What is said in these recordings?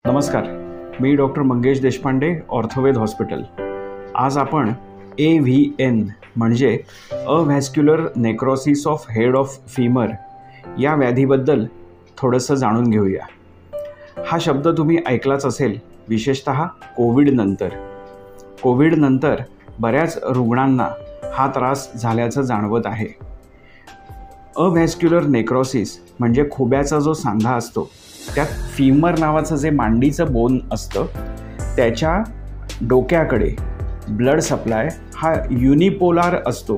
नमस्कार, मी doctor Mangesh Deshpande, Orthoved hospital. आज आपण AVN म्हणजे avascular necrosis of head of femur या व्याधीबद्दल थोडंसं जाणून घेऊया। हा शब्द तुम्ही ऐकलाच असेल, विशेषतः कोविडनंतर बऱ्याच रुग्णांना हा त्रास झाल्याचं जाणवत आहे। अव्हॅस्क्युलर नेक्रोसिस म्हणजे खोब्याचा जो सांधा असतो त्यात फीमर नावाचं जे मांडीचं बोन असतं त्याच्या डोक्याकडे ब्लड सप्लाय हा युनिपोलार असतो।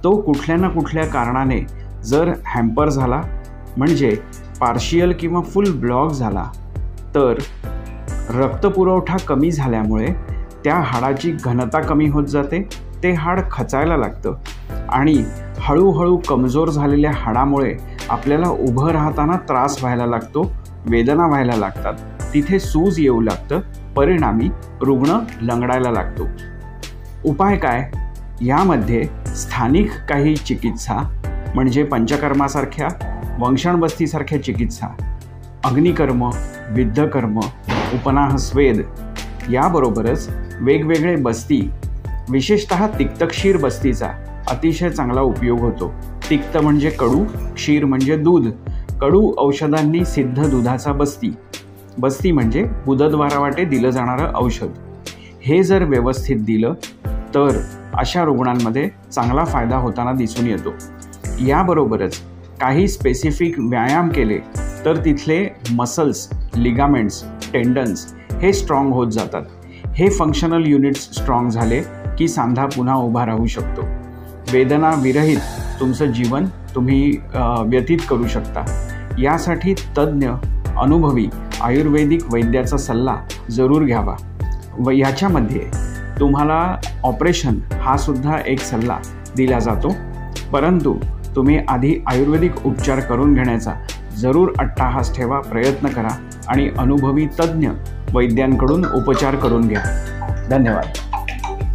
तो कुठल्या ना कुठल्या कारणाने जर हॅम्पर झाला म्हणजे पार्शियल किंवा फुल ब्लॉक झाला तर रक्तपुरवठा कमी झाल्यामुळे त्या हाडाची घनता कमी होत जाते, ते हाड खचायला लागतं आणि हळूहळू कमजोर झालेल्या हाडामुळे आपल्याला उभं राहताना त्रास व्हायला लागतो, वेदना व्हायला लागतात, तिथे सूज येऊ लागतं, परिणामी रुग्ण लंगडायला लागतो। उपाय काय? यामध्ये स्थानिक काही चिकित्सा म्हणजे पंचकर्मासारख्या, वंशणबस्तीसारख्या चिकित्सा, अग्निकर्म, विद्धकर्म, उपनाह स्वेद याबरोबरच वेगवेगळे बस्ती, विशेषतः तिक्तक्षीर बस्तीचा अतिशय चांगला उपयोग होतो। तिक्त म्हणजे कडू, क्षीर म्हणजे दूध, कडू औषधांनी सिद्ध दुधाचा बस्ती म्हणजे बुधद्वारावाटे दिलं जाणारं औषध। हे जर व्यवस्थित दिलं तर अशा रुग्णांमध्ये चांगला फायदा होताना दिसून येतो। याबरोबरच काही स्पेसिफिक व्यायाम केले तर तिथले मसल्स, लिगामेंट्स, टेंडन्स हे स्ट्रॉंग होत जातात। हे फंक्शनल युनिट्स स्ट्रॉंग झाले की सांधा पुन्हा उभा राहू शकतो। वेदना विरहित तुमचं जीवन तुम्ही व्यतीत करू शकता। यासाठी तज्ज्ञ, अनुभवी आयुर्वेदिक वैद्याचा सल्ला जरूर घ्यावा व ह्याच्यामध्ये तुम्हाला ऑपरेशन हा सुद्धा एक सल्ला दिला जातो, परंतु तुम्ही आधी आयुर्वेदिक उपचार करून घेण्याचा जरूर अट्टाहास ठेवा, प्रयत्न करा आणि अनुभवी तज्ज्ञ वैद्यांकडून उपचार करून घ्या। धन्यवाद।